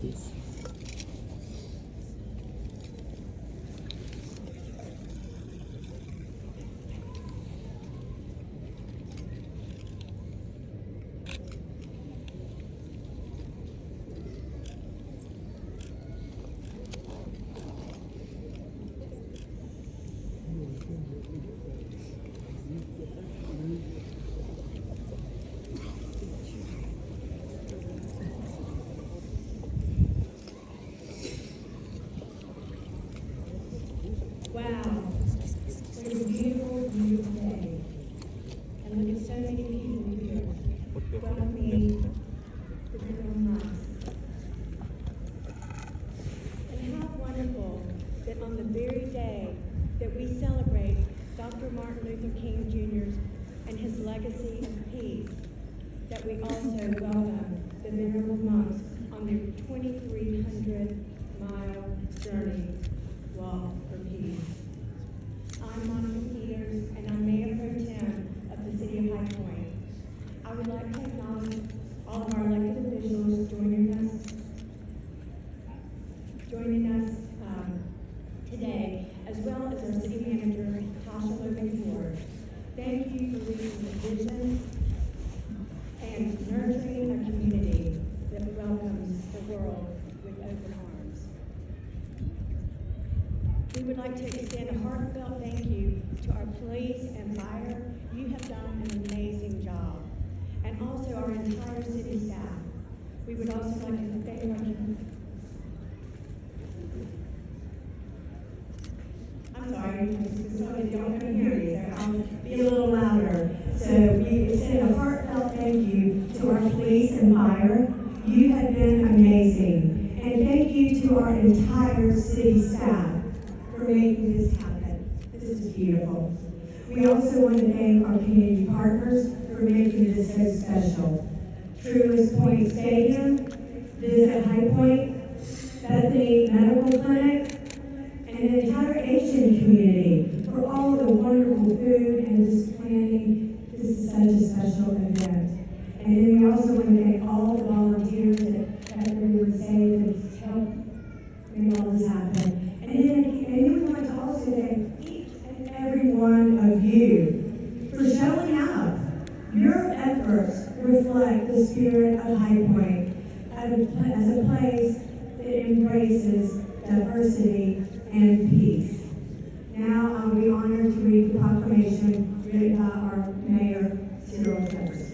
this. Wow, what a beautiful, beautiful day. And look at so many people here welcoming the criminal month. And how wonderful that on the very day that we celebrate Dr. Martin Luther King Jr.'s and his legacy of peace, that we also welcome the venerable monks on their 2,300-mile journey walk for peace. I'm Monica Peters, and I'm Mayor Pro Tem of the City of High Point. I would like to acknowledge all of our elected officials joining us today, as well as our City Manager, Tasha Logan-Ford. Thank you for leading the vision and nurturing a community that welcomes the world with open arms. We would like to extend a heartfelt thank you to our police and fire. You have done an amazing job. And also our entire city staff. We would also like to thank our I'm sorry, y'all couldn't hear me, so I'll be a little louder. So we extend a heartfelt thank you to our police and fire. You have been amazing. And thank you to our entire city staff for making this happen. This is beautiful. We also want to thank our community partners for making this so special. Truist Point Stadium, Visit High Point, Bethany Medical Clinic, and the entire Asian community for all the wonderful food and this planning. This is such a special event. And then we also want to thank all the volunteers that everyone saved and helped make all this happen. And then we want to also thank each and every one of you for showing up. Your efforts reflect the spirit of High Point as a place that embraces diversity and peace. Now I'll be honored to read the proclamation read by our Mayor, Cyril Jefferson.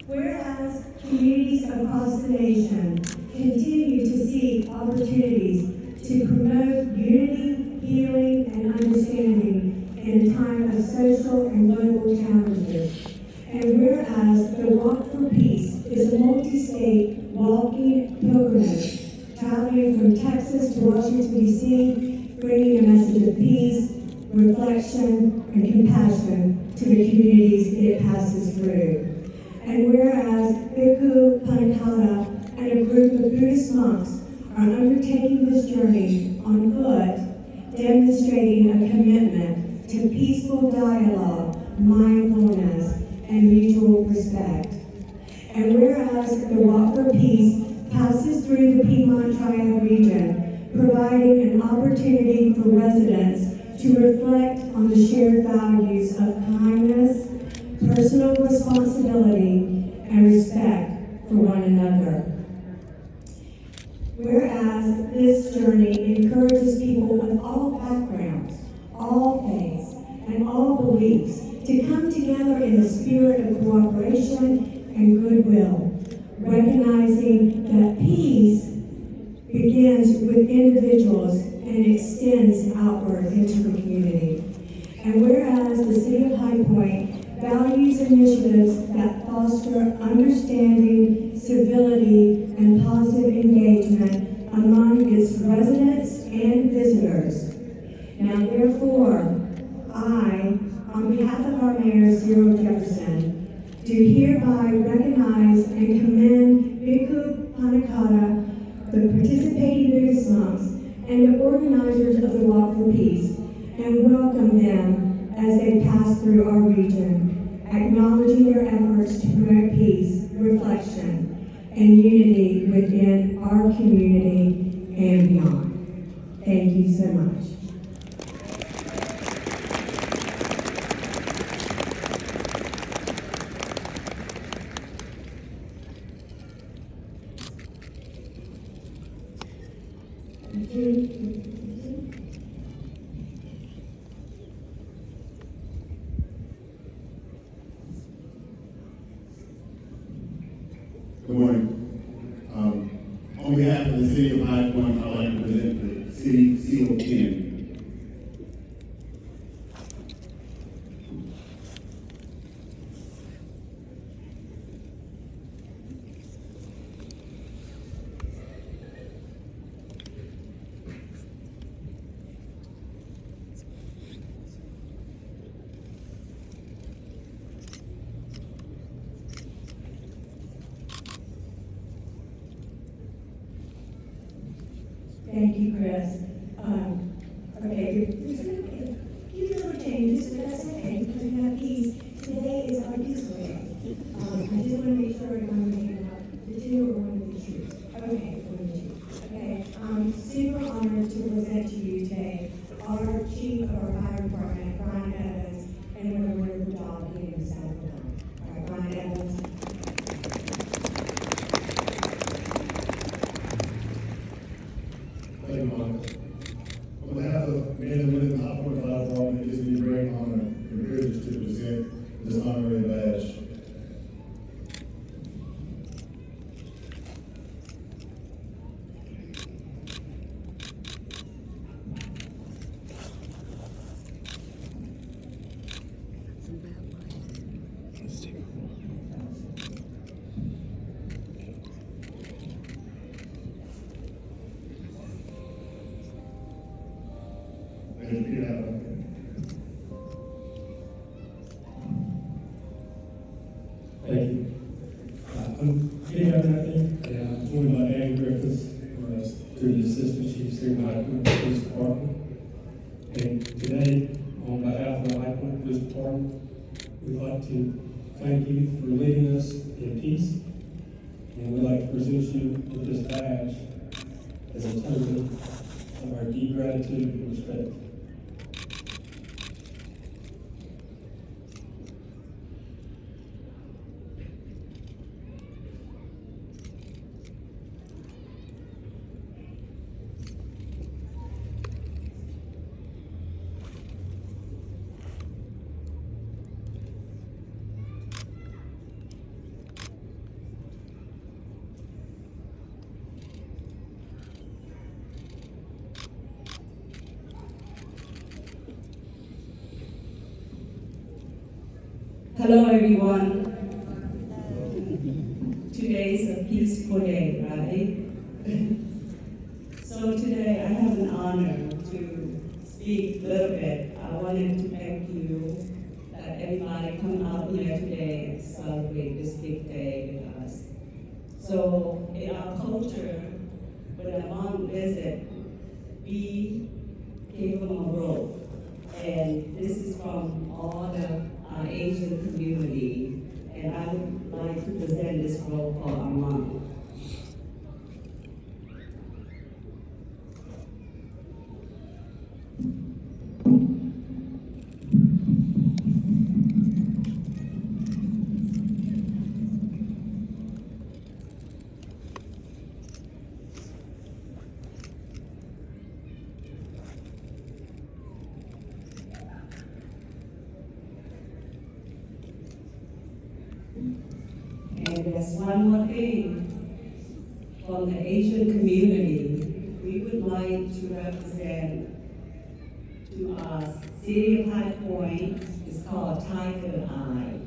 Whereas communities across the nation continue to seek opportunities to promote unity, healing, and understanding in a time of social and local challenges. And whereas the Walk for Peace is a multi-state walking pilgrimage, traveling from Texas to Washington, D.C., bringing a message of peace, reflection, and compassion to the communities it passes through. And whereas Bhikkhu Panikata and a group of Buddhist monks are undertaking this journey on foot, demonstrating a commitment to peaceful dialogue, mindfulness, and mutual respect. And whereas the Walk for Peace passes through the Piedmont Triad region, providing an opportunity for residents to reflect on the shared values of kindness, personal responsibility, and respect for one another. Whereas this journey encourages people of all backgrounds, all faiths, and all beliefs to come together in a spirit of cooperation and goodwill, recognizing that peace begins with individuals and extends outward into the community. And whereas the City of High Point values initiatives that foster understanding, civility, and positive engagement among its residents and visitors. Now, therefore, I, on behalf of our Mayor, Cyril Jefferson, do hereby recognize and commend Bhikkhu Panakata, the participating Buddhist monks, and the organizers of the Walk for Peace, and welcome them as they pass through our region, acknowledging their efforts to promote peace, reflection, and unity within our community and beyond. Thank you so much. Good morning. On behalf of the City of High Point, I'd like to present the City Seal 10. Thank you, Chris. Okay, there's a few little changes, but that's okay because we have peace. Today is our peaceful day. I just want to make sure I'm making up the two or one of the two. Okay, one of the two. Okay, I'm super honored to present to you today our chief of our fire department, Brian Evans, and what a wonderful job he and his staff have done. All right, Brian Evans. Thank you, Monica. On behalf of men and women in the High Point Fire Department, it gives me great honor and privilege to present this honorary badge. Thank you. I'm Kenny Abernathy, and I'm joined by Ann Griffiths, to the Assistant Chief City High Point Police Department. And today, on behalf of the High Point Police Department, we'd like to thank you for leading us in peace, and we'd like to present you with this badge as a token of our deep gratitude and respect. Hello everyone. Today is a peaceful day, right? So today I have an honor to speak a little bit. I wanted to thank you that everybody come out here today and celebrate this big day with us. So in our culture, when a monk visit, we came from a road. And this is from all the Asian community, and I would like to present this role for our mom. And there's one more thing. From the Asian community, we would like to represent to us, City of High Point, it's called Tiger Eye.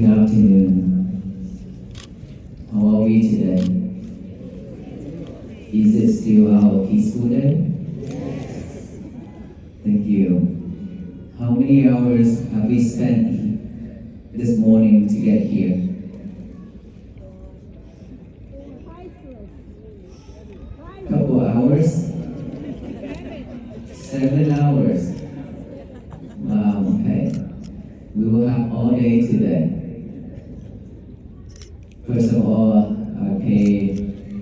Good afternoon. How are we today? Is it still our peaceful day? Thank you. How many hours have we spent this morning to get here? Couple hours? 7 hours. Wow, okay. We will have all day today. First of all, I pay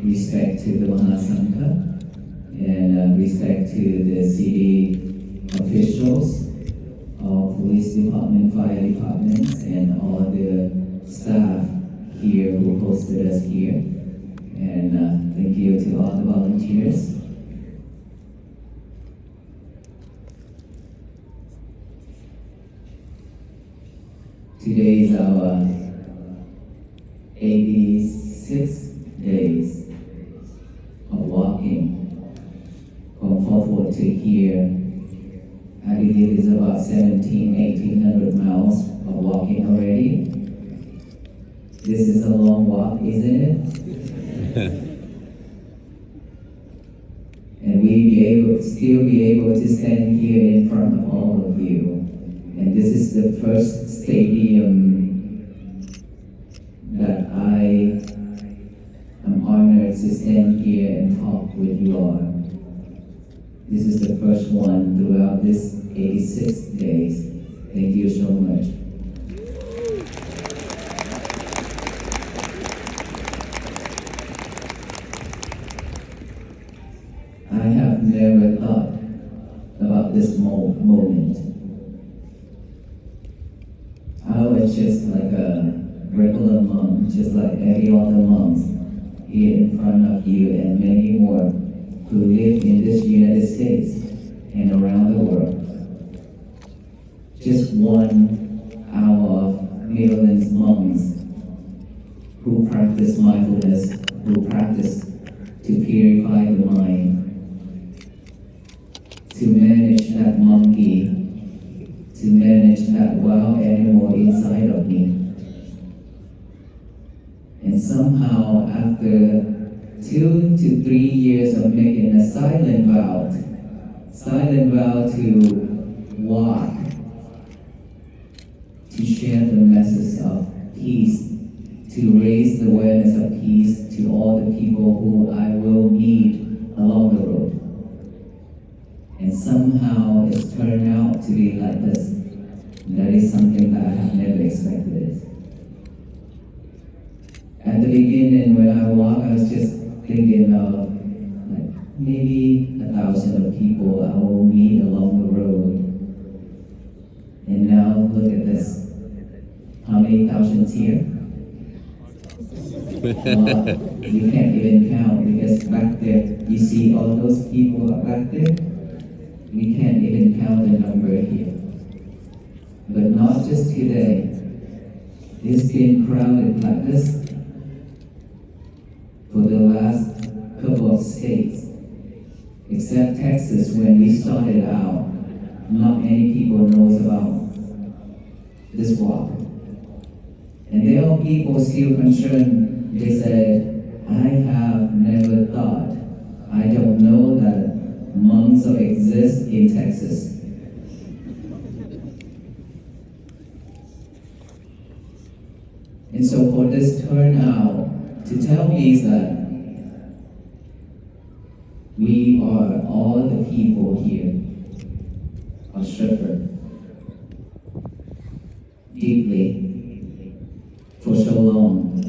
respect to the Mahasangha and respect to the city officials, all police department, fire departments, and all the staff here who hosted us here. And thank you to all the volunteers. Today is our 86 days of walking from Fort Worth to here. I believe it's about 1,800 miles of walking already. This is a long walk, isn't it? And still be able to stand here in front of all of you. And this is the first stadium that I am honored to stand here and talk with you all. This is the first one throughout this 86 days. Thank you so much. I have never thought about this moment. I was just like a regular mom, just like every other mom here in front of you and many more who live in this United States and around the world. Just one out of millions moms who practice mindfulness, who practice to purify the mind, to manage that monkey, to manage that wild animal inside of me. And somehow, after 2 to 3 years of making a silent vow to walk, to share the message of peace, to raise the awareness of peace to all the people who I will meet along the road. And somehow it's turned out to be like this. That is something that I have never expected. At the beginning, when I walk, I was just thinking of like maybe 1,000 of people I will meet along the road. And now look at this. How many thousands here? You can't even count because back there, you see all those people back there? We can't even count the number here. But not just today. It's been crowded like this for the last couple of states. Except Texas, when we started out, not many people knows about this walk. And there are people still concerned. They said, I have never thought, I don't know that monks exist in Texas. And so for this turnout to tell me is that we are all the people here are suffered deeply for so long.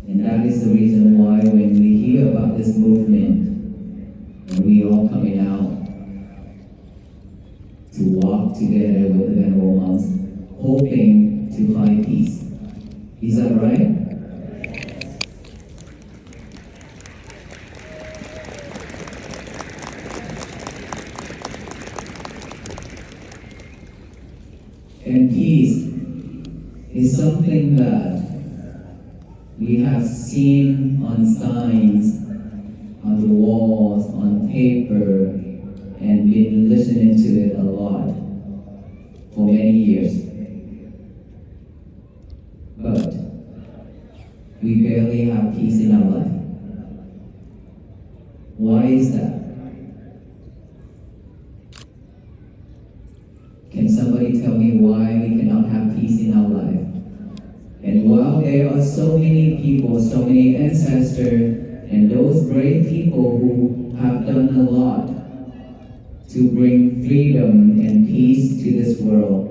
And that is the reason why when we hear about this movement, and we all coming out to walk together with the Venerable monks, hoping to find peace. Is that right? And peace is something that we have seen on signs, on the walls, on paper, and been listening to it a lot for many years. but we barely have peace in our life. Why is that? Can somebody tell me why we cannot have peace in our life? And while there are so many people, so many ancestors, and those brave people who have done a lot to bring freedom and peace to this world,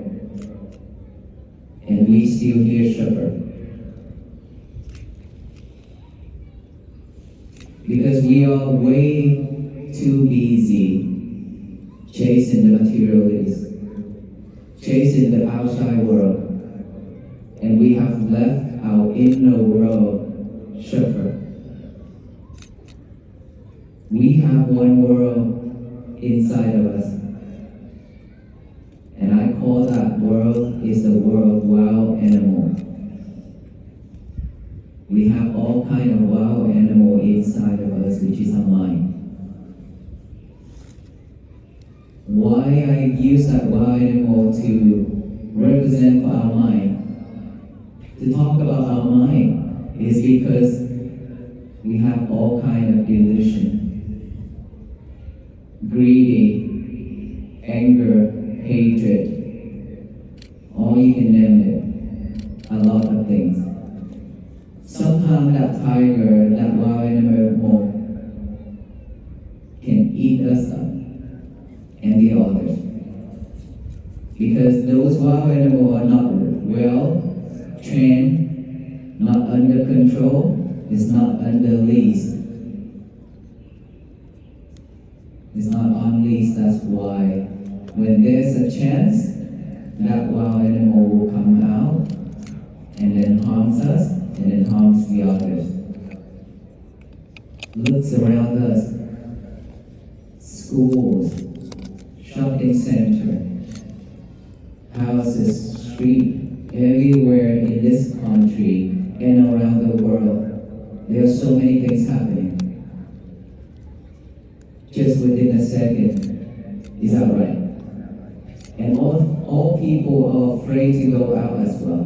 and we still here suffer. Because we are way too busy chasing the materialities, chasing the outside world, and we have left our inner world suffer. We have one world inside of us, and I call that world is the world wild animal. We have all kind of wild animal inside of us, which is our mind. Why I use that wild animal to represent for our mind, to talk about our mind, is because we have all kind of delusion. Greedy, anger, hatred, all you can name it, a lot of things. Sometimes that tiger, that wild animal can eat us up and the others. Because those wild animals are not well trained, not under control, it's not under leash. It's not on leash, that's why when there's a chance, that wild animal will come out and then harms us and then harms the others. Looks around us, schools, shopping center, houses, street, everywhere in this country and around the world, there are so many things happening. Just within a second, is that right? And all people are afraid to go out as well.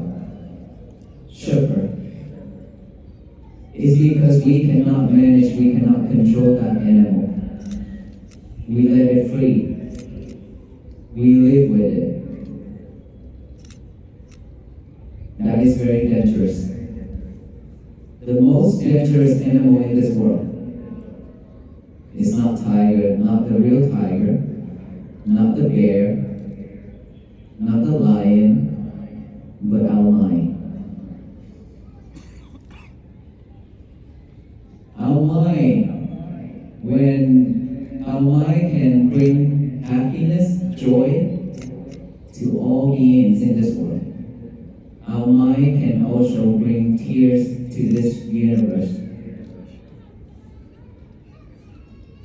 Suffer. It's because we cannot manage, we cannot control that animal. We let it free. We live with it. That is very dangerous. The most dangerous animal in this world is not tiger, not the real tiger, not the bear, not the lion, but our mind. Our mind, when our mind can bring happiness, joy to all beings in this world, our mind can also bring tears to this universe.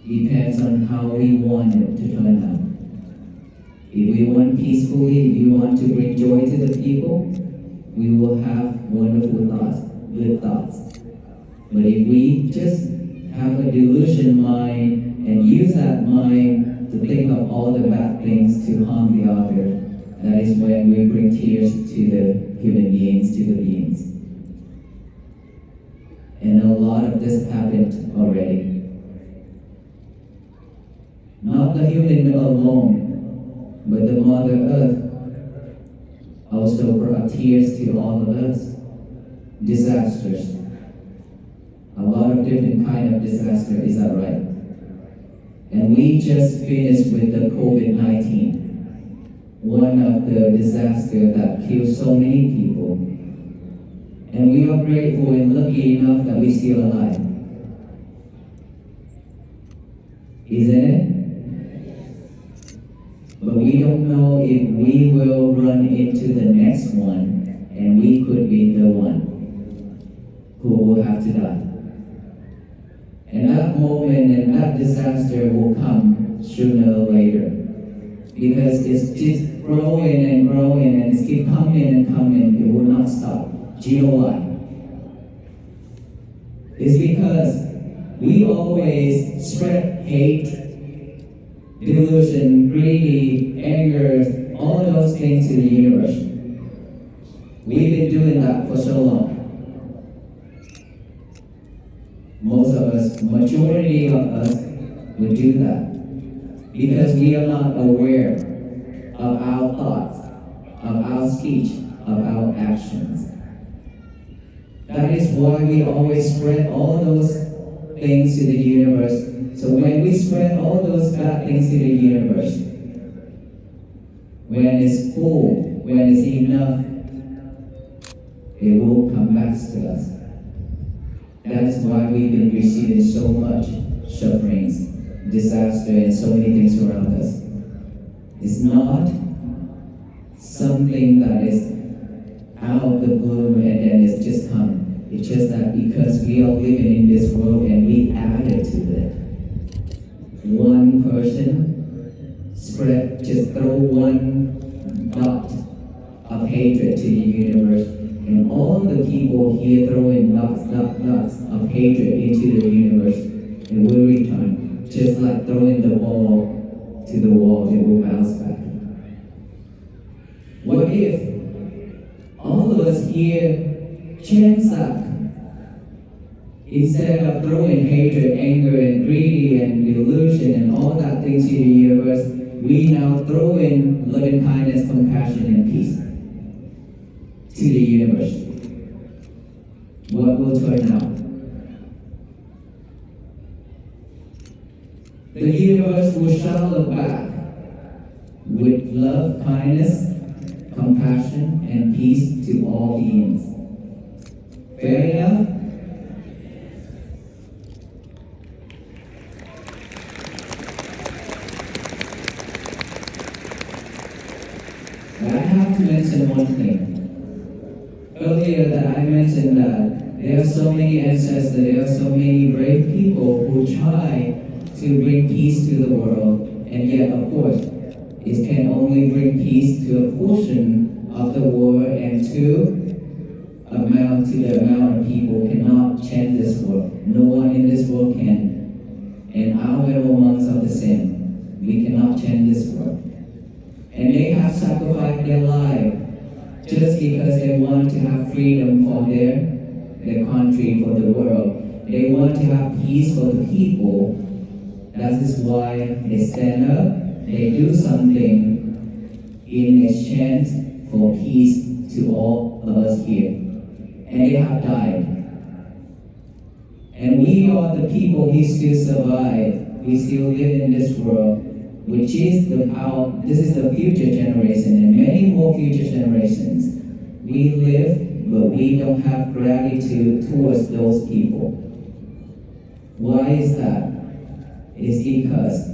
Depends on how we want it to turn out. If we want peacefully, if we want to bring joy to the people, we will have wonderful thoughts, good thoughts. But if we just have a delusion mind and use that mind to think of all the bad things to harm the other, that is when we bring tears to the human beings, to the beings. And a lot of this happened already. Not the human alone, but the Mother Earth also brought tears to all of us. Disasters. A lot of different kind of disaster, is that right? And we just finished with the COVID-19. One of the disasters that killed so many people. And we are grateful and lucky enough that we're still alive. Isn't it? But we don't know if we will run into the next one, and we could be the one who will have to die. And that moment and that disaster will come sooner or later. Because it's just growing and growing and it's keep coming and coming. It will not stop. Do you know why? It's because we always spread hate, delusion, greedy, anger, all those things to the universe. We've been doing that for so long. Most of us, majority of us, would do that because we are not aware of our thoughts, of our speech, of our actions. That is why we always spread all those things to the universe. So when we spread all those bad things to the universe, when it's full, when it's enough, it will come back to us. That's why we've been receiving so much sufferings, disaster, and so many things around us. It's not something that is out of the blue and then it's just coming. It's just that because we are living in this world and we added to it. One person just throw one dot of hatred to the universe, and all the people here throwing dots of hatred into the universe, it will return. Just like throwing the ball to the wall, it will bounce back. What if all of us here chance that instead of throwing hatred, anger, and greed and delusion and all that things to the universe, we now throw in loving kindness, compassion, and peace to the universe? What will turn out? The universe will shower back with love, kindness, compassion, and peace to all beings. Fair enough? I have to mention one thing. Earlier that I mentioned that there are so many ancestors, there are so many brave people who try to bring peace to the world, and yet of course it can only bring peace to a portion of the world, and the amount of people cannot change this world. No one in this world can. And our fellow monks are the same. We cannot change this world. And they have sacrificed their life just because they want to have freedom for their country, for the world. They want to have peace for the people. That is why they stand up, they do something in exchange for peace to all of us here. And they have died. And we are the people who still survive. We still live in this world, which is this is the future generation and many more future generations. We live, but we don't have gratitude towards those people. Why is that? It's because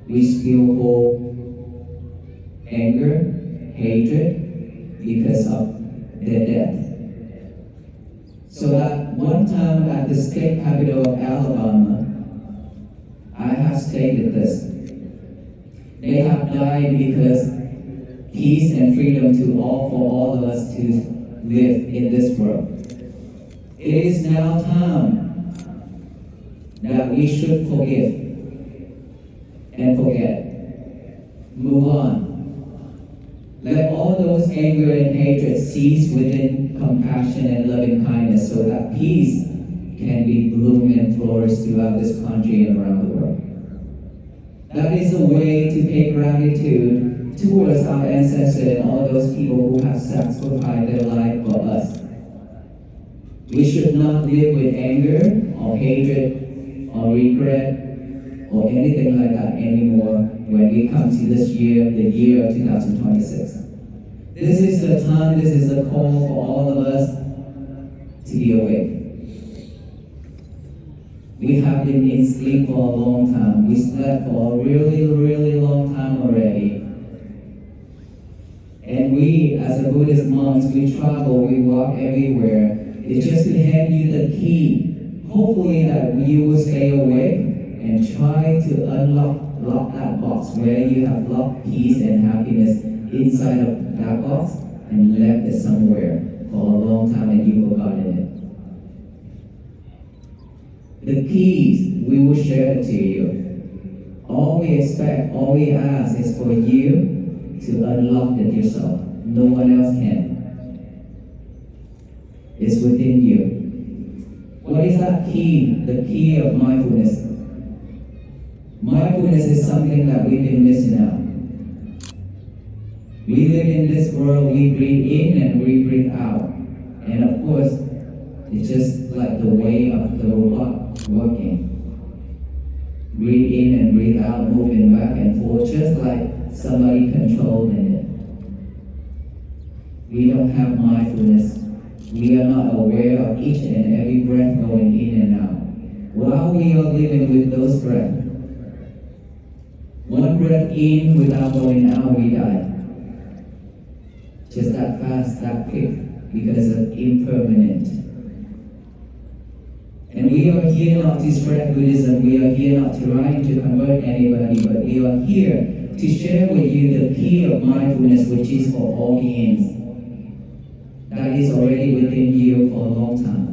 we still hold anger, hatred, because of their death. So at one time at the state capital of Alabama, I have stated this. They have died because peace and freedom for all of us to live in this world. It is now time that we should forgive and forget. Move on. Let all those anger and hatred cease within compassion and loving kindness so that peace can be bloom and flourish throughout this country and around the world. That is a way to pay gratitude towards our ancestors and all those people who have sacrificed their life for us. We should not live with anger or hatred or regret or anything like that anymore when we come to this year, the year of 2026. This is the time, this is a call for all of us to be awake. We have been in sleep for a long time. We slept for a really, really long time already. And we, as a Buddhist monks, we travel, we walk everywhere. It's just to hand you the key. Hopefully that you will stay awake and try to unlock that box where you have locked peace and happiness inside of that box and left it somewhere for a long time and you've forgotten it. The keys, we will share it to you. All we expect, all we ask is for you to unlock it yourself. No one else can. It's within you. What is that key? The key of mindfulness. Mindfulness is something that we've been missing out. We live in this world, we breathe in and we breathe out. And of course, it's just like the way of the robot working. Breathe in and breathe out, moving back and forth, just like somebody controlling it. We don't have mindfulness. We are not aware of each and every breath going in and out. While we are living with those breaths, one breath in without going out, we die. Just that fast, that quick, because of impermanent. And we are here not to spread Buddhism, we are here not trying to convert anybody, but we are here to share with you the key of mindfulness, which is for all beings. That is already within you for a long time.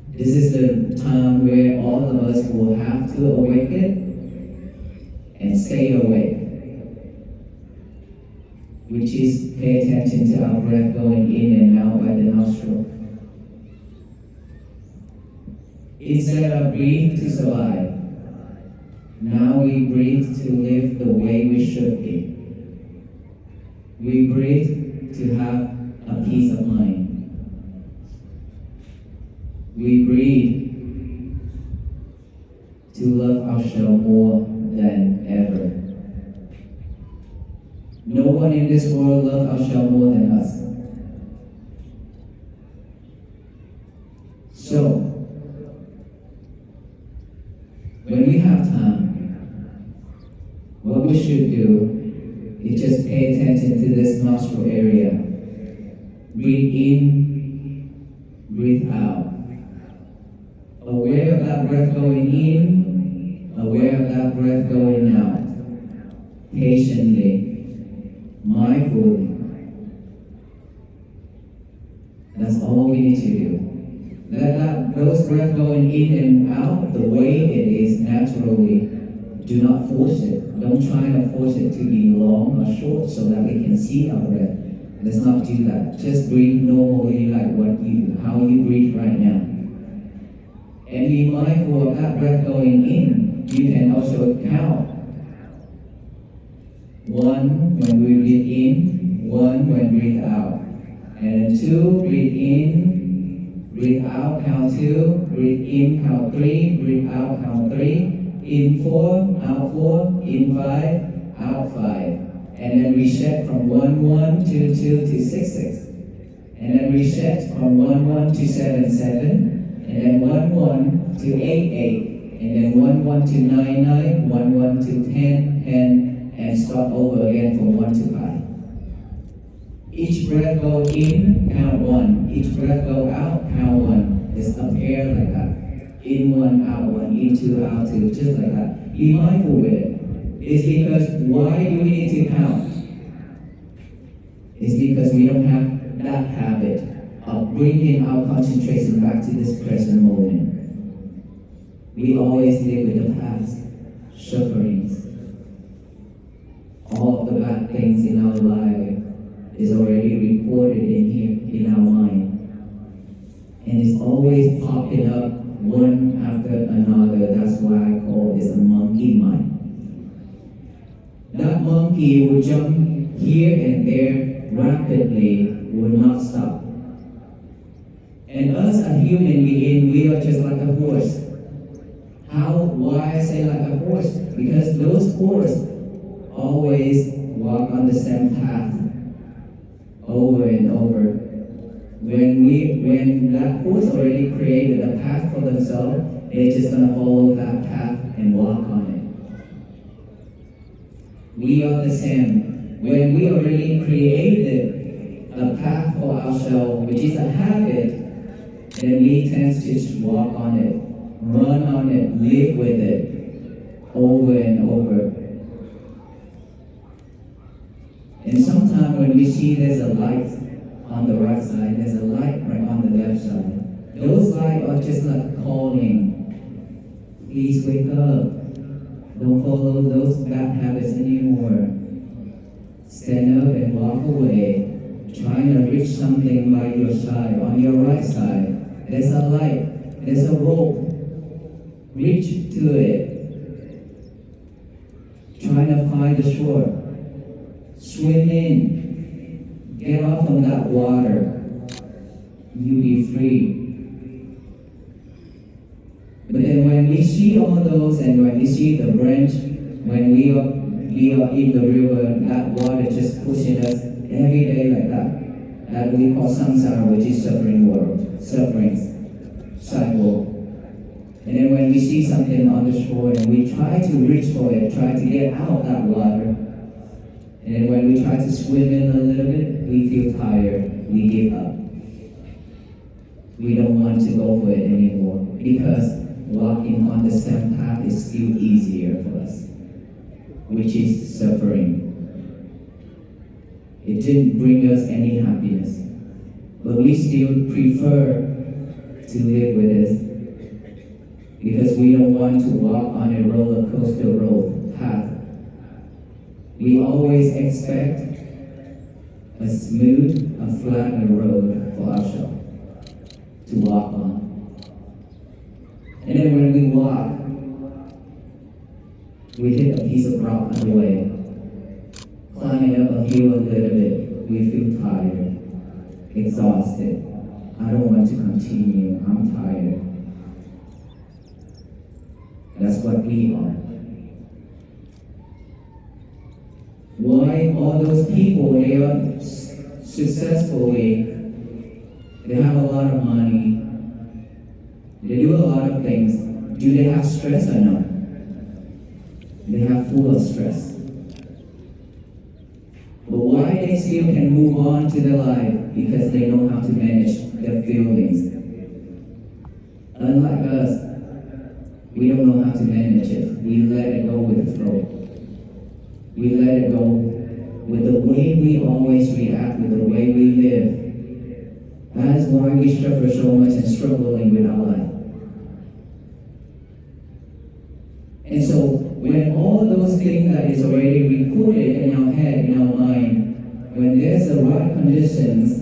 This is the time where all of us will have to awaken and stay awake, which is pay attention to our breath going in and out by the nostril. Instead of breathe to survive, now we breathe to live the way we should be. We breathe to have a peace of mind. We breathe to love ourselves more than ever. No one in this world loves ourselves more than us. So, when we have time, what we should do is just pay attention to this nostril area. Breathe in, breathe out. Aware of that breath going in, aware of that breath going out. Patiently, mindfully. That's all we need to do. Let those breaths going in and out the way it is naturally. Do not force it. Don't try to force it to be long or short so that we can see our breath. Let's not do that. Just breathe normally like how you breathe right now. And be mindful of that breath going in. You can also count. 1 when we breathe in, 1 when breathe out. And then 2, breathe in, breathe out, count 2, breathe in, count 3, breathe out, count 3, in 4, out 4, in 5, out 5. And then reset from 1, 1, 2, 2 to 6, 6. And then reset from 1, 1 to 7, 7. And then 1, 1 to 8, 8. And then 1, 1 to 9, 9. 1, 1 to 10, 10. And start over again from 1 to 5. Each breath go in, count 1. Each breath go out, count 1. It's a pair like that. In 1, out 1, in 2, out 2, just like that. Be mindful with it. It's because why do we need to count? It's because we don't have that habit of bringing our concentration back to this present moment. We always live with the past, sufferings. All of the bad things in our life is already recorded in here, in our mind. And it's always popping up one after another. That's why I call this a monkey mind. That monkey will jump here and there rapidly, will not stop. And us as human beings, we are just like a horse. Why I say like a horse? Because those horses always walk on the same path over and over. When that horse already created a path for themselves, they're just gonna follow that path and walk on it. We are the same. When we already created a path for ourselves, which is a habit, then we tend to just walk on it, run on it, live with it, over and over. And sometimes when we see there's a light on the right side, there's a light right on the left side, those lights are just like calling, please wake up. Don't follow those bad habits anymore. Stand up and walk away. trying to reach something by your side, on your right side. There's a light, there's a rope. Reach to it. Trying to find the shore. Swim in. Get off from that water. You be free. But then when we see all those and when we see the branch, when we are in the river, that water just pushing us every day like that. That we call samsara, which is suffering world, suffering cycle. And then when we see something on the shore and we try to reach for it, try to get out of that water, and then when we try to swim in a little bit, we feel tired, we give up. We don't want to go for it anymore because walking on the same path is still easier for us, which is suffering. It didn't bring us any happiness, but we still prefer to live with it because we don't want to walk on a roller coaster road path. We always expect a smooth, a flat road for ourselves to walk on. And then when we walk, we hit a piece of rock on the way. Climbing up a hill a little bit, we feel tired, exhausted. I don't want to continue, I'm tired. That's what we are. Why all those people, they are successfully, they have a lot of money, they do a lot of things. Do they have stress or no? They have full of stress. But why they still can move on to their life? Because they know how to manage their feelings. Unlike us, we don't know how to manage it. We let it go with the flow. We let it go with the way we always react, with the way we live. That is why we suffer so much and struggling with our life. And so, when all those things that is already recorded in our head, in our mind, when there's the right conditions,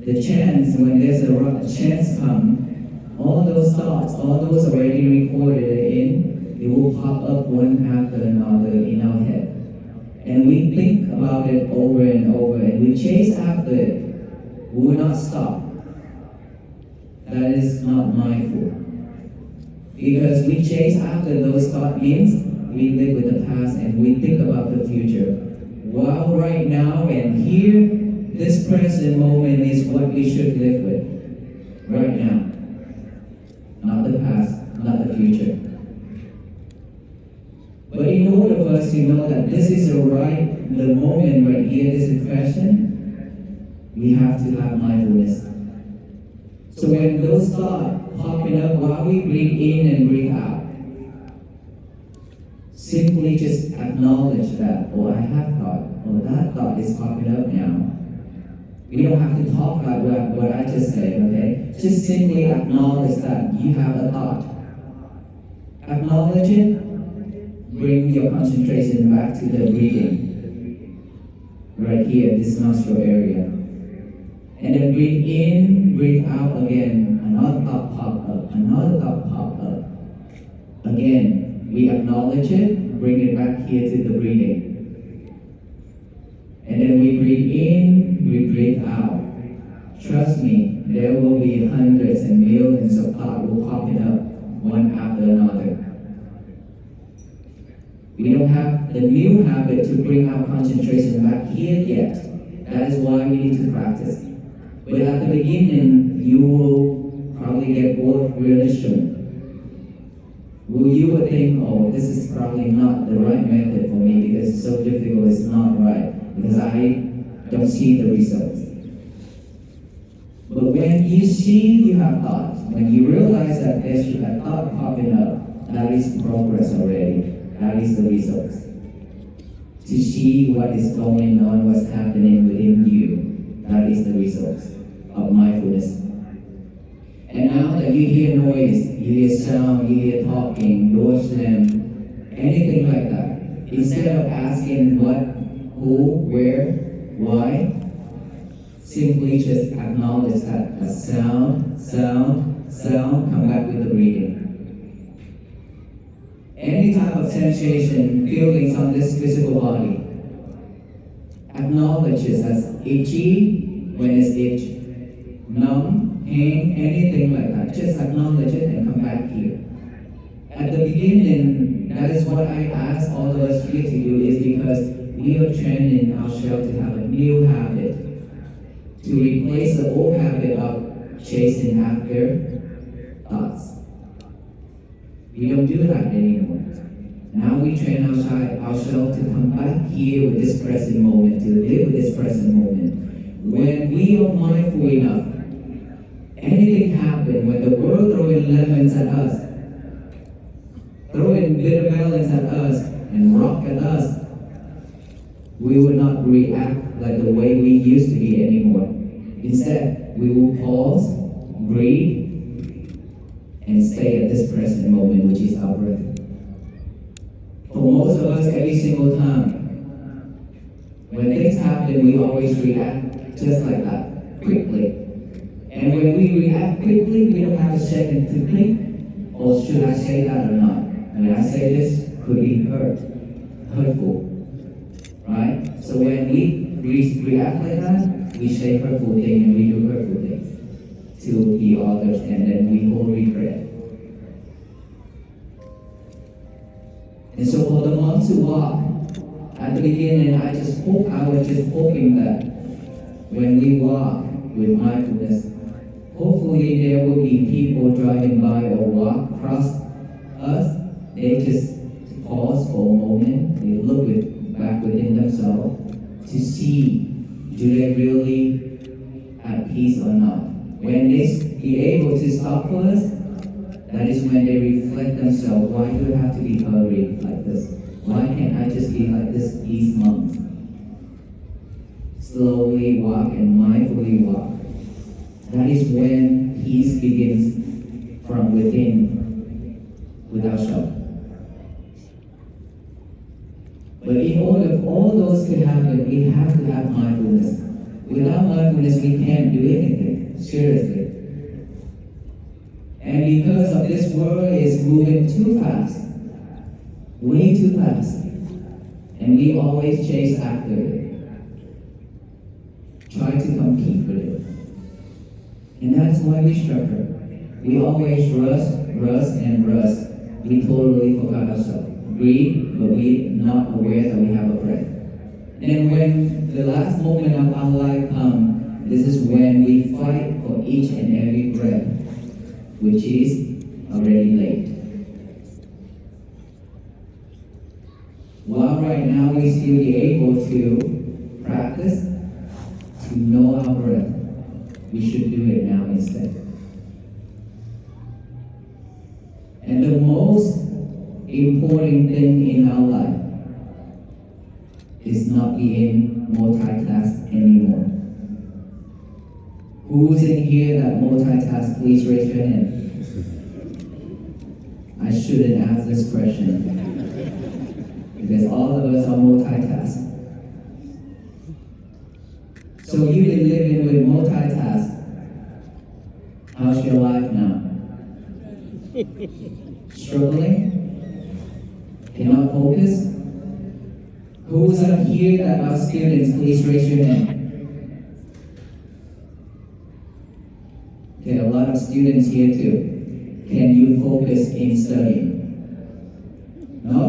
the chance, when there's the right chance come, all those thoughts, all those already recorded in, it will pop up one after another in our head. And we think about it over and over, and we chase after it. We will not stop. That is not mindful. Because we chase after those thoughts means we live with the past and we think about the future. While right now and here, this present moment is what we should live with. Right now. Not the past, not the future. But in order for us to know that this is the moment right here, this question, we have to have mindfulness. So when those thoughts popping up while we breathe in and breathe out, simply just acknowledge that, oh, I have thought, oh, that thought is popping up now. We don't have to talk about what I just said, okay? Just simply acknowledge that you have a thought. Acknowledge it, bring your concentration back to the breathing. Right here, this nostril area. And then breathe in, breathe out again. Another thought pop up, another thought pop up. Again, we acknowledge it, bring it back here to the breathing. And then we breathe in, we breathe out. Trust me, there will be hundreds and millions of thoughts will popping up one after another. We don't have the new habit to bring our concentration back here yet. That is why we need to practice. But at the beginning, you will probably get bored really soon. You would think, oh, this is probably not the right method for me because it's so difficult, it's not right, because I don't see the results. But when you see you have thoughts, when you realize that there's a thought popping up, that is progress already. That is the results. To see what is going on, what's happening within you, that is the results of mindfulness. And now that you hear noise, you hear sound, you hear talking, door slam, anything like that, instead of asking what, who, where, why, simply just acknowledge that a sound, come back with the breathing. Any type of sensation, feelings on this physical body, acknowledges as itchy when it's itch, numb, pain, anything like that. Just acknowledge it and come back here. At the beginning, that is what I ask all of us here to do, is because we are training ourselves to have a new habit, to replace the old habit of chasing after thoughts. We don't do that anymore. Now we train ourselves to come back here with this present moment, to live with this present moment. When we are mindful enough, anything happens, when the world throwing lemons at us, throwing bitter melons at us, and rock at us, we will not react like the way we used to be anymore. Instead, we will pause, breathe, and stay at this present moment, which is our breath. For most of us, every single time, when things happen, we always react just like that, quickly. And when we react quickly, we don't have a second to think, or should I say that or not? When I say this, could be hurtful, right? So when we react like that, we say hurtful things and we do hurtful things to the others, and then we hold regret. And so for the monks who walk, at the beginning, I was just hoping that when we walk with mindfulness, hopefully there will be people driving by or walk across us. They just pause for a moment, they look back within themselves to see, do they really at peace or not? When they be able to stop for us, that is when they reflect themselves. Why do I have to be hurried like this? Why can't I just be like these monks? Slowly walk and mindfully walk. That is when peace begins from within, with ourselves. But in order for all those to happen, we have to have mindfulness. Without mindfulness, we can't do anything, seriously. And because of this world is moving too fast, way too fast, and we always chase after it, try to compete with it. And that's why we struggle. We always rush. We totally forgot ourselves. Breathe, but we're not aware that we have a breath. And when the last moment of our life comes, this is when we fight for each and every breath, which is already late. While right now we still be able to practice, to know our breath, we should do it now instead. And the most important thing in our life is not being multitask anymore. Who's in here that multitask? Please raise your hand. I shouldn't ask this question because all of us are multitask. So you've been living with multitask. How's your life now? Struggling? Cannot focus? Who's up here that are students? Please raise your hand. Okay, a lot of students here too. Can you focus in studying? No?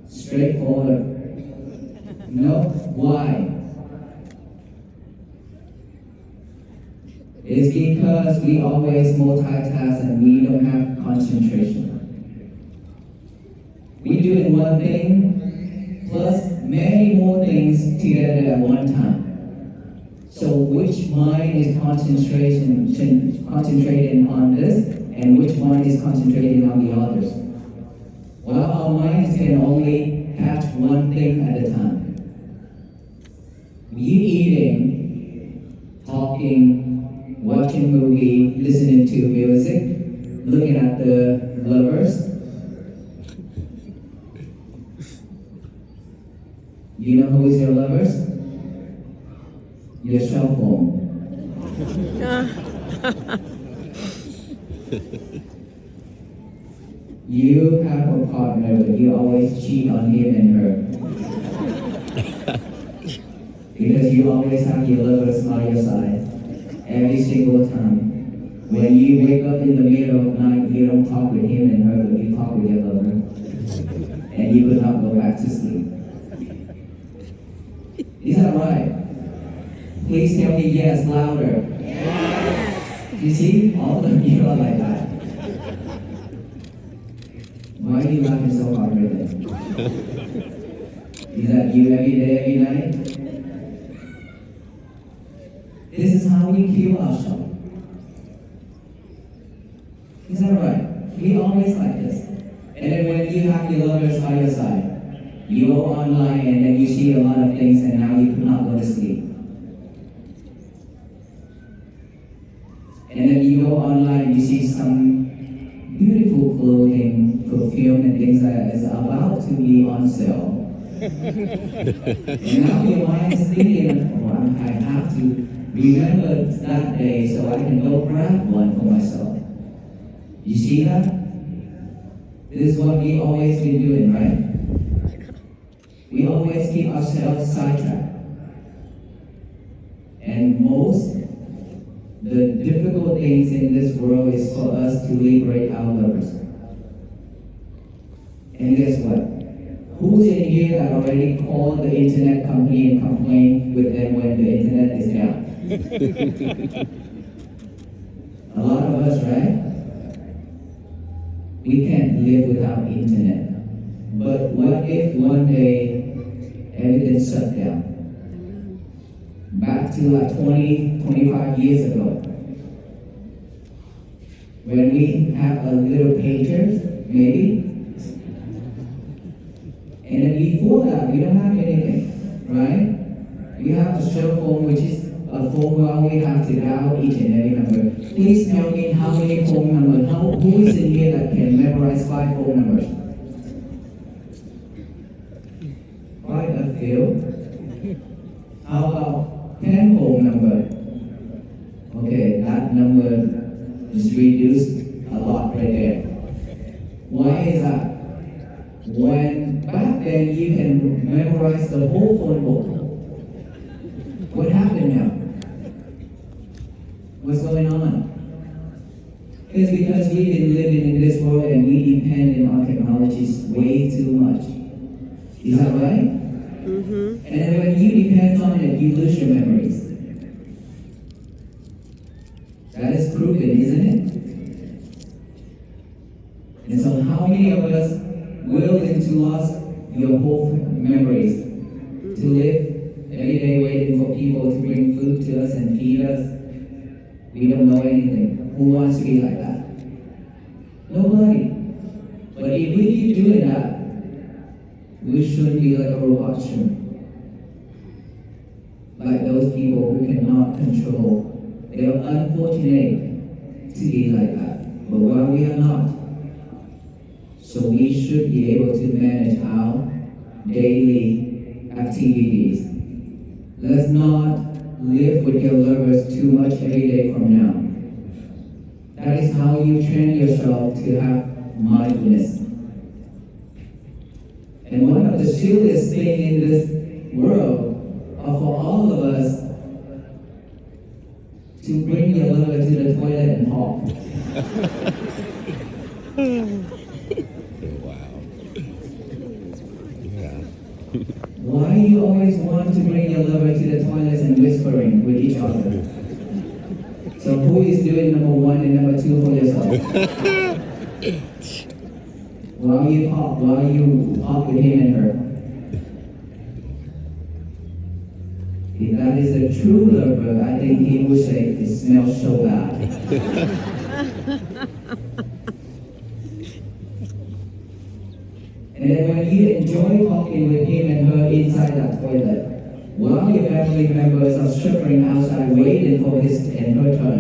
Straightforward. No? Why? It's because we always multitask and we don't have concentration. We do one thing plus many more things together at one time. So which mind is concentrating on this and which mind is concentrating on the others? Well, our minds can only catch one thing at a time. You eating, talking, watching movie, listening to music, looking at the lovers. You know who is your lovers? your cell phone. You have a partner, but you always cheat on him and her. Because you always have your lovers by your side, every single time. When you wake up in the middle of the night, you don't talk with him and her, but you talk with your lover. And you could not go back to sleep. Is that right? Please tell me yes, louder. Yes. You see, all of you are like that. Why are you laughing so hard right now? Is that you every day, every night? This is how we kill ourselves. Is that right? We always like this. And then when you have your lovers by your side, you go online and then you see a lot of things and now you cannot go to sleep. And then you go online and you see some beautiful clothing, perfume and things that is about to be on sale. And now your mind is thinking, oh, I have to remember that day so I can go grab one for myself. You see that? This is what we always been doing, right? We always keep ourselves sidetracked. And the difficult things in this world is for us to liberate our lovers. And guess what? Who's in here that already called the internet company and complained with them when the internet is down? A lot of us, right? We can't live without internet. But what if one day everything shut down? Back to like 20, 25 years ago, when we have a little pager, maybe, and then before that, we don't have anything, right? We have a cell phone, which is a phone where we have to dial each and every number. Please tell me how many phone numbers, who is in here that can memorize 5 phone numbers? Quite a few. How about 10 phone number? Okay, that number is reduced a lot right there. Why is that? When back then you can memorize the whole phone book. What happened now? What's going on? It's because we've been living in this world and we depend on technologies way too much. Is that right? Mm-hmm. And then when you depend on it, you lose your memories. That is proven, isn't it? And so how many of us willing to lose your whole memories, to live every day waiting for people to bring food to us and feed us? We don't know anything. Who wants to be like that? Nobody. But if we keep doing that, we shouldn't be like a robot should. Like those people who cannot control. They are unfortunate to be like that. But while we are not, so we should be able to manage our daily activities. Let's not live with your lovers too much every day from now. That is how you train yourself to have mindfulness. And one of the silliest things in this world are for all of us to bring your lover to the toilet and talk. Wow. Yeah. Why you always want to bring your lover to the toilets and whispering with each other? So who is doing number 1 and number 2 for yourself? While you talk with him and her. If that is a true lover, I think he would say, it smells so bad. And then when you enjoy talking with him and her inside that toilet, while your family members are suffering outside waiting for his and her turn.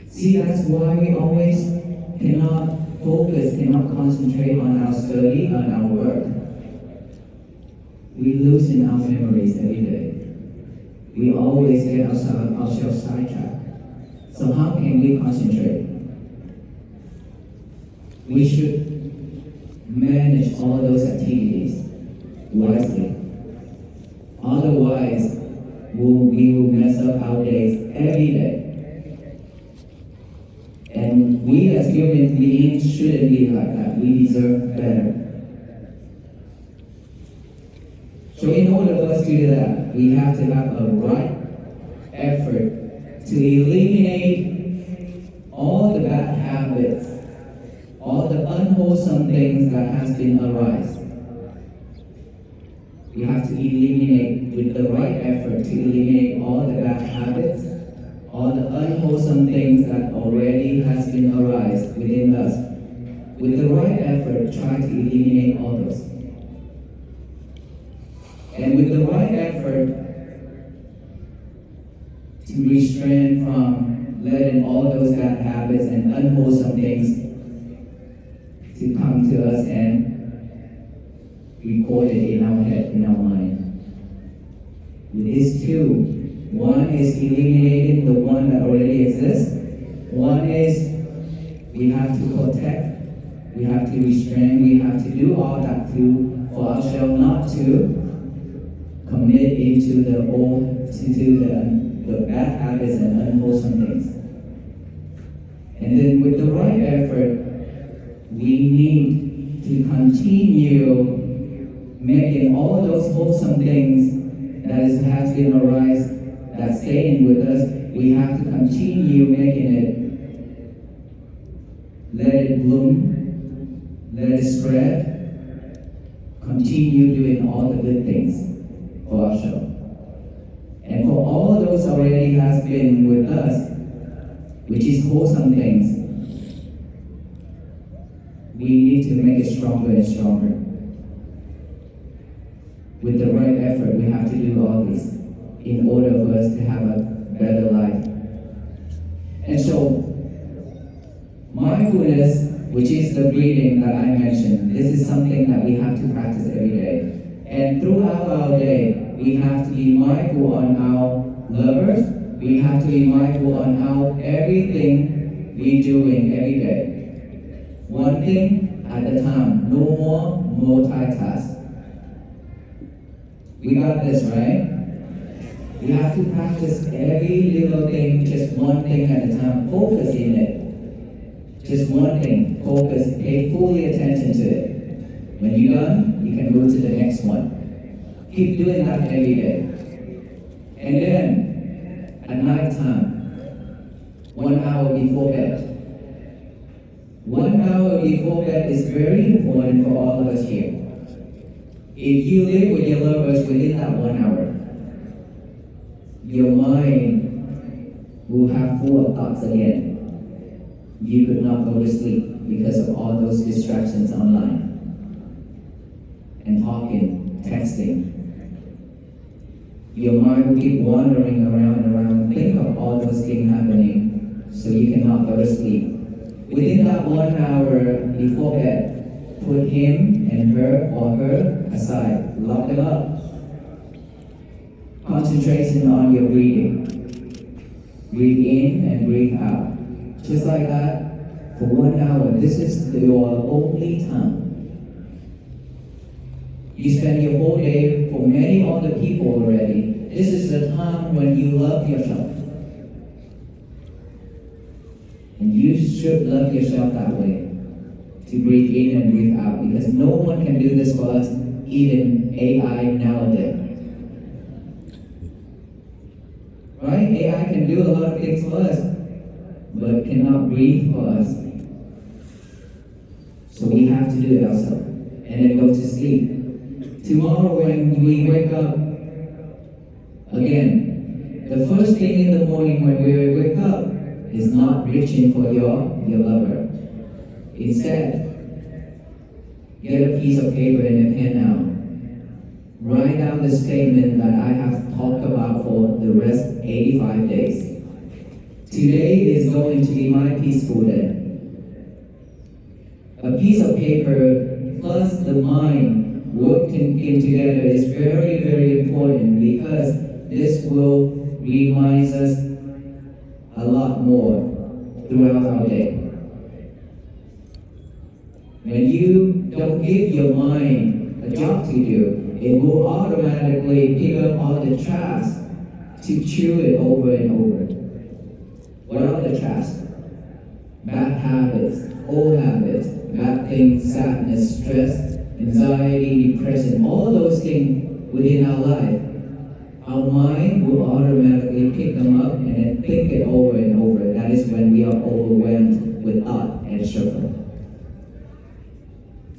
See, that's why we always cannot focus, cannot concentrate on our study, on our work. We losing our memories every day. We always get ourselves sidetracked. So how can we concentrate? We should manage all those activities wisely. Otherwise, we will mess up our days every day. And we as human beings shouldn't be like that. We deserve better. So in order for us to do that, we have to have a right effort to eliminate all the bad habits, all the unwholesome things that has been arise. We have to eliminate, with the right effort, to eliminate all the bad habits, all the unwholesome things that already has been arise within us. With the right effort, try to eliminate all those. And with the right effort, to restrain from letting all those bad habits and unwholesome things to come to us and record it in our head, in our mind. With these two, one is eliminating the one that already exists. One is we have to protect, we have to restrain, we have to do all that for ourselves not to commit into the bad habits and unwholesome things. And then with the right effort, we need to continue making all those wholesome things that has been arise, that's staying with us. We have to continue making it, let it bloom, let it spread, continue doing all the good things for ourselves. And for all those already has been with us, which is wholesome things, we need to make it stronger and stronger. With the right effort, we have to do all this in order for us to have a better life. And so, mindfulness, which is the breathing that I mentioned, this is something that we have to practice every day. And throughout our day, we have to be mindful on our lovers. We have to be mindful on how everything we're doing every day. One thing at a time, no more multitask. We got this, right? We have to practice every little thing, just one thing at a time. Focus in it. Just one thing. Focus. Pay fully attention to it. When you're done, you can go to the next one. Keep doing that every day. And then, at night time, 1 hour before bed. 1 hour before bed is very important for all of us here. If you live with your lovers within that 1 hour, your mind will have full of thoughts again. You could not go to sleep because of all those distractions online. And talking, texting. Your mind will keep wandering around and around. Think of all those things happening so you cannot go to sleep. Within that 1 hour before bed, put him and her or her aside. Lock them up. Concentration on your breathing. Breathe in and breathe out. Just like that, for 1 hour. This is your only time. You spend your whole day for many other people already. This is the time when you love yourself. And you should love yourself that way. To breathe in and breathe out. Because no one can do this for us, even AI nowadays. Right? AI can do a lot of things for us, but cannot breathe for us. So we have to do it ourselves. And then go to sleep. Tomorrow when we wake up, again, the first thing in the morning when we wake up is not reaching for your lover. Instead, get a piece of paper and a pen now. Write down the statement that I have talked about for the rest 85 days. Today is going to be my peaceful day. A piece of paper plus the mind working together is very, very important because this will remind us a lot more throughout our day. When you don't give your mind a job to do, it will automatically pick up all the trash to chew it over and over. What are the trash? Bad habits, old habits, bad things, sadness, stress, anxiety, depression, all those things within our life. Our mind will automatically pick them up and then think it over and over. That is when we are overwhelmed with thought and struggle.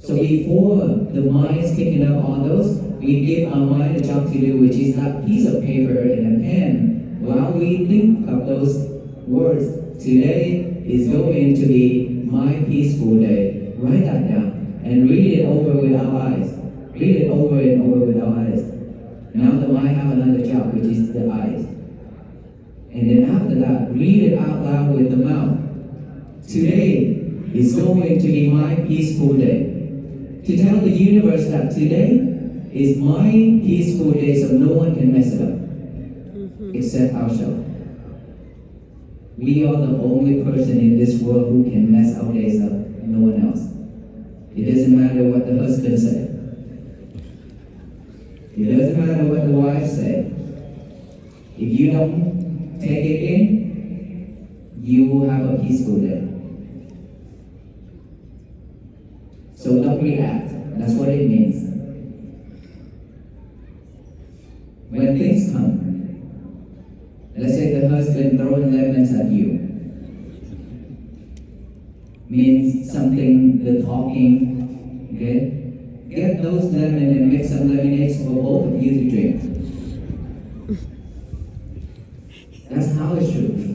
So before the mind is picking up all those, we give our mind a job to do, which is that piece of paper and a pen. While we think of those words, today is going to be my peaceful day. Write that down and read it over with our eyes. Read it over and over with our eyes. Now the mind have another job, which is the eyes. And then after that, read it out loud with the mouth. Today is going to be my peaceful day. To tell the universe that today is my peaceful day, so no one can mess it up, except ourselves. We are the only person in this world who can mess our days up, no one else. It doesn't matter what the husband said. It doesn't matter what the wife said. If you don't take it in, you will have a peaceful day. So don't react. That's what it means. When things come, let's say the husband throwing lemons at you, means something, the talking, okay? Get those lemons and make some lemonades for both of you to drink. That's how it should be.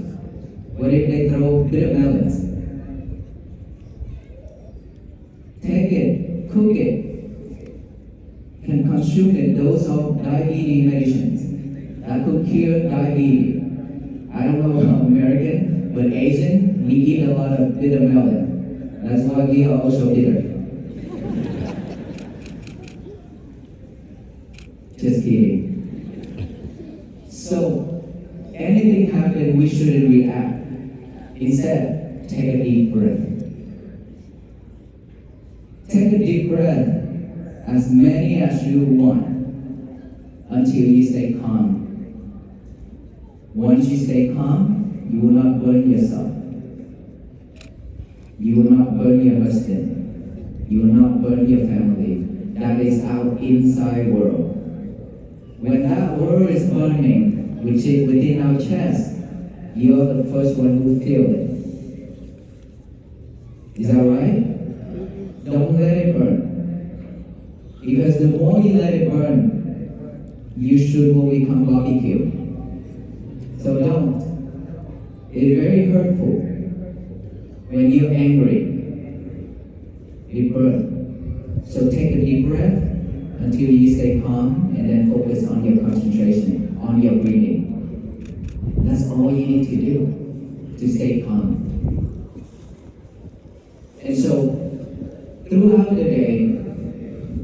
What if they throw bitter melons? Take it, cook it, can consume it. Those are diabetes medicines that could cure diabetes. I don't know about American, but Asian, we eat a lot of bitter melon. That's why we are also bitter. Just kidding. So, anything happens, we shouldn't react. Instead, take a deep breath. Take a deep breath, as many as you want, until you stay calm. Once you stay calm, you will not burn yourself. You will not burn your husband. You will not burn your family. That is our inside world. When that world is burning, which is within our chest, you are the first one who feel it. Is that right? Don't let it burn. Because the more you let it burn, you should will become barbecue. So don't. It's very hurtful. When you're angry, it burns. So take a deep breath until you stay calm and then focus on your concentration, on your breathing. That's all you need to do to stay calm. And so, throughout the day,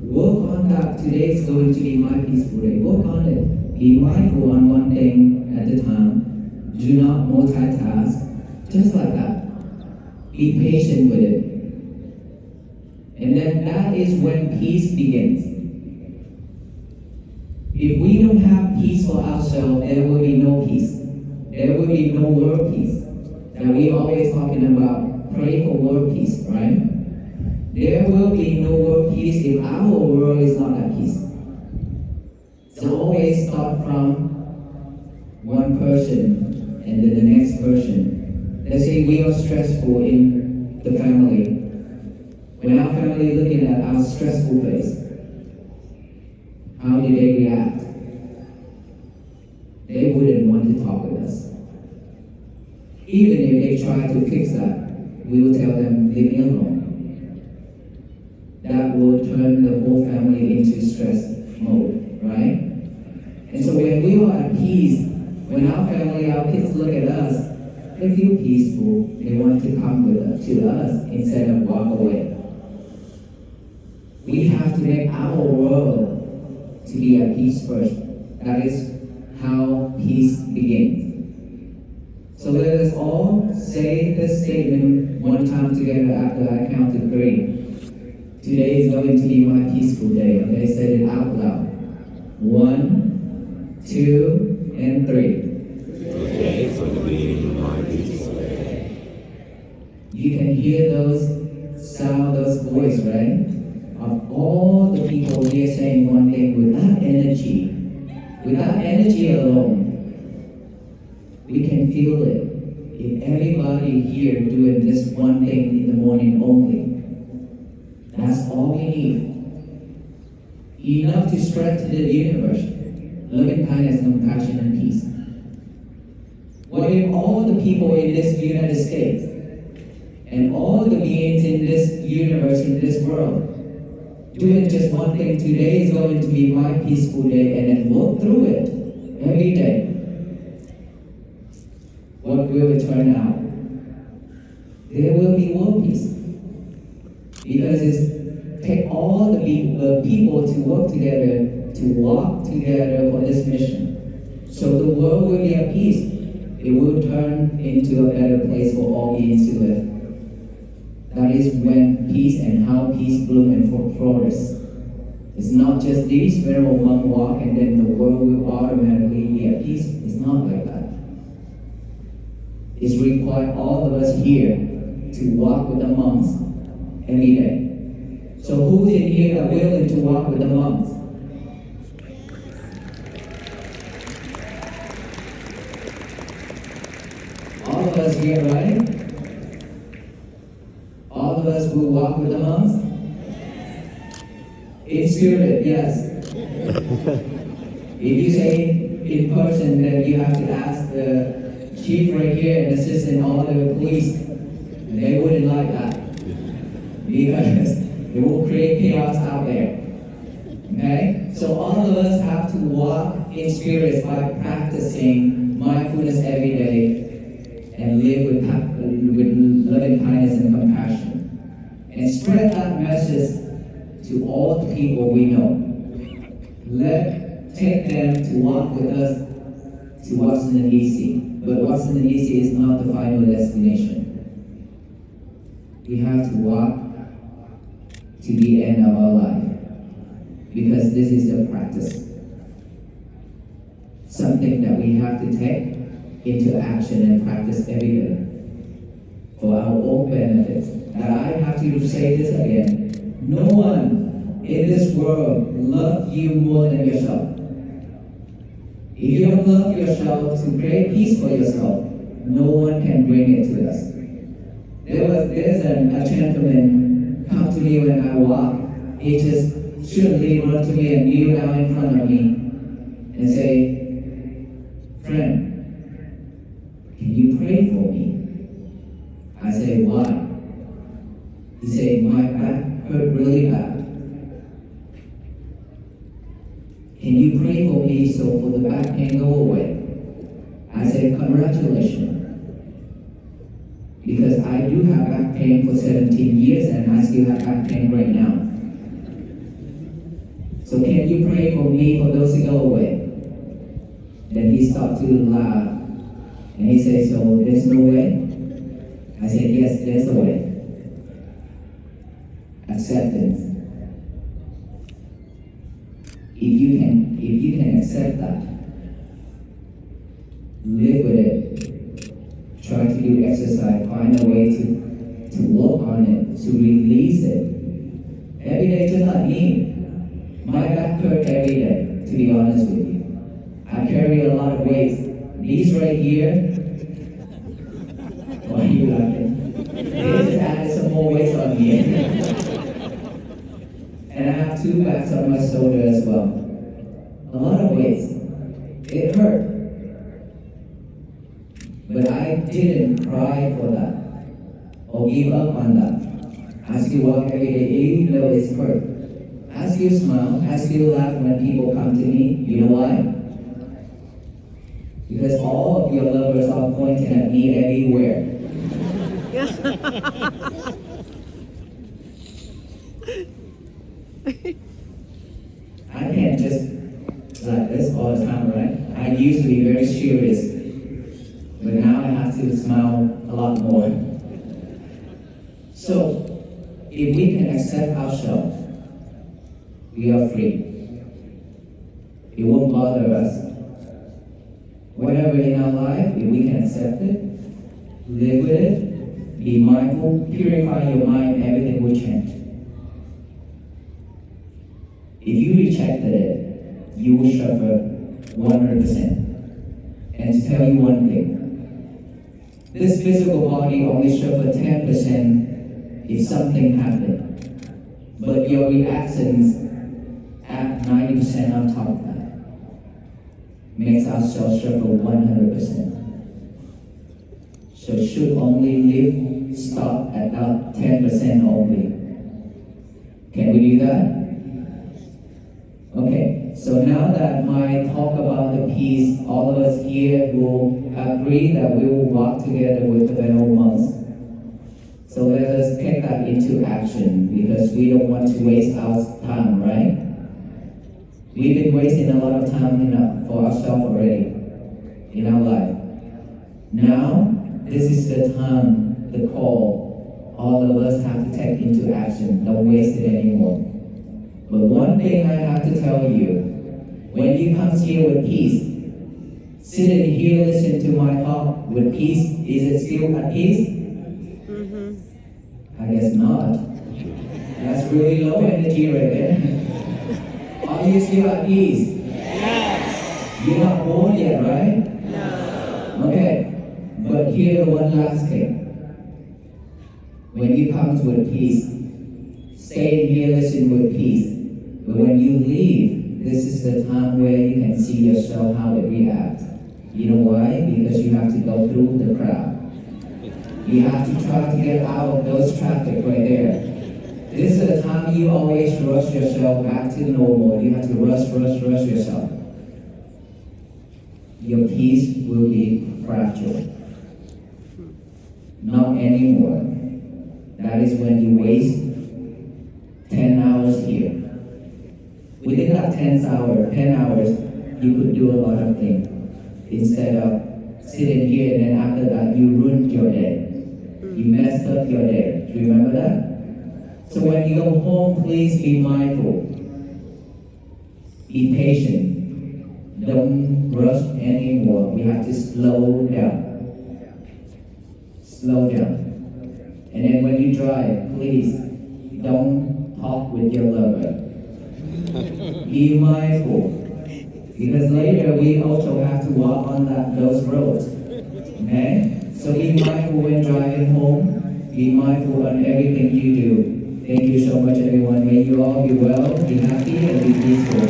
work on that. Today is going to be my peaceful day. Work on it. Be mindful on one thing at a time. Do not multitask. Just like that. Be patient with it. And then that is when peace begins. If we don't have peace for ourselves, there will be no peace. There will be no world peace. And we always talking about pray for world peace, right? There will be no world peace if our world is not at peace. So always start from one person and then the next person. Let's say we are stressful in the family. When our family is looking at our stressful face, how do they react? They wouldn't want to talk with us. Even if they try to fix that, we will tell them, leave me alone. That will turn the whole family into stress mode, right? And so when we are at peace, when our family, our kids look at us, they feel peaceful. They want to come to us instead of walk away. We have to make our world to be at peace first. That is how peace begins. So let us all say this statement one time together after I count to 3. Today is going to be my peaceful day. Okay, say it out loud. 1, 2, and 3. Today is going to be my peaceful day. You can hear those sound, those voice, right? Of all the people here saying one thing with that energy alone, we can feel it. If everybody here doing this one thing in the morning only, that's all we need. Enough to spread to the universe, loving kindness, compassion, and peace. What if all the people in this United States and all the beings in this universe, in this world, doing just one thing? Today is going to be my peaceful day, and then work through it every day. What will it turn out? There will be world peace. Because it takes all the people to work together, to walk together for this mission. So the world will be at peace. It will turn into a better place for all beings to live. That is when peace and how peace bloom and flourish. It's not just these sparrow one walk and then the world will automatically be at peace. It's not like that. It's required all of us here to walk with the monks every day. So who's in here that willing to walk with the monks? All of us here, right? All of us will walk with the monks? In spirit, yes. If you say in person, then you have to ask the chief right here and assistant, all the police. They wouldn't like that. Because it will create chaos out there. Okay? So all of us have to walk in spirit by practicing mindfulness every day and live with loving kindness and compassion. And spread that message to all the people we know. Take them to walk with us to Washington, D.C. But Washington, D.C. is not the final destination. We have to walk to the end of our life. Because this is a practice. Something that we have to take into action and practice every day. For our own benefits. And I have to say this again. No one in this world loves you more than yourself. If you don't love yourself to create peace for yourself, no one can bring it to us. There's a gentleman come to me when I walk. He just suddenly run to me and kneel down in front of me and say, "Friend, can you pray for me?" I say, "Why?" He said, "My back hurt really bad. Can you pray for me so for the back pain go away?" I said, "Congratulations. Because I do have back pain for 17 years and I still have back pain right now. So can you pray for me for those to go away?" Then he started to laugh. And he said, "So there's no way?" I said, "Yes, there's a way." Acceptance. If you can accept that, live with it. Try to do exercise, find a way to work on it, to release it. Every day, just like me. My back hurt every day, to be honest with you. I carry a lot of weights. These right here, why are you laughing? They just added some more weights on me. And I have 2 backs on my shoulder as well. A lot of weights. It hurt. But I didn't cry for that or give up on that. I still walk every day, even though it's hurt. I still smile, I still laugh when people come to me. You know why? Because all of your lovers are pointing at me everywhere. used to be very serious, but now I have to smile a lot more. So, if we can accept ourselves, we are free. It won't bother us. Whatever in our life, if we can accept it, live with it, be mindful, purify your mind, everything will change. If you rejected it, you will suffer 100%. And to tell you one thing, this physical body only suffers 10% if something happened. But your reactions add 90% on top of that. Makes ourselves suffer 100%. So should only live, stop at about 10% only. Can we do that? Okay, so now that my talk about the peace, all of us here will agree that we will walk together with the Venerable monks. So let us take that into action because we don't want to waste our time, right? We've been wasting a lot of time for ourselves already in our life. Now, this is the time, the call, all of us have to take into action. Don't waste it anymore. But one thing I have to tell you, when you come here with peace, sit in here, listen to my talk with peace, is it still at peace? I guess not. That's really low energy right there. Are you still at peace? Yes. You're not born yet, right? No. Okay. But here's one last thing. When you come with peace, stay in here, listen with peace. But when you leave, this is the time where you can see yourself how it reacts. You know why? Because you have to go through the crowd. You have to try to get out of those traffic right there. This is the time you always rush yourself back to normal. You have to rush yourself. Your peace will be fragile. Not anymore. That is when you waste 10 hours here. Within that 10 hours, you could do a lot of things. Instead of sitting here and then after that you ruined your day. You messed up your day. Do you remember that? So when you go home, please be mindful. Be patient. Don't rush anymore. We have to slow down. Slow down. And then when you drive, please don't talk with your lover. Be mindful. Because later we also have to walk on those roads. Okay? So be mindful when driving home. Be mindful on everything you do. Thank you so much, everyone. May you all be well, be happy, and be peaceful.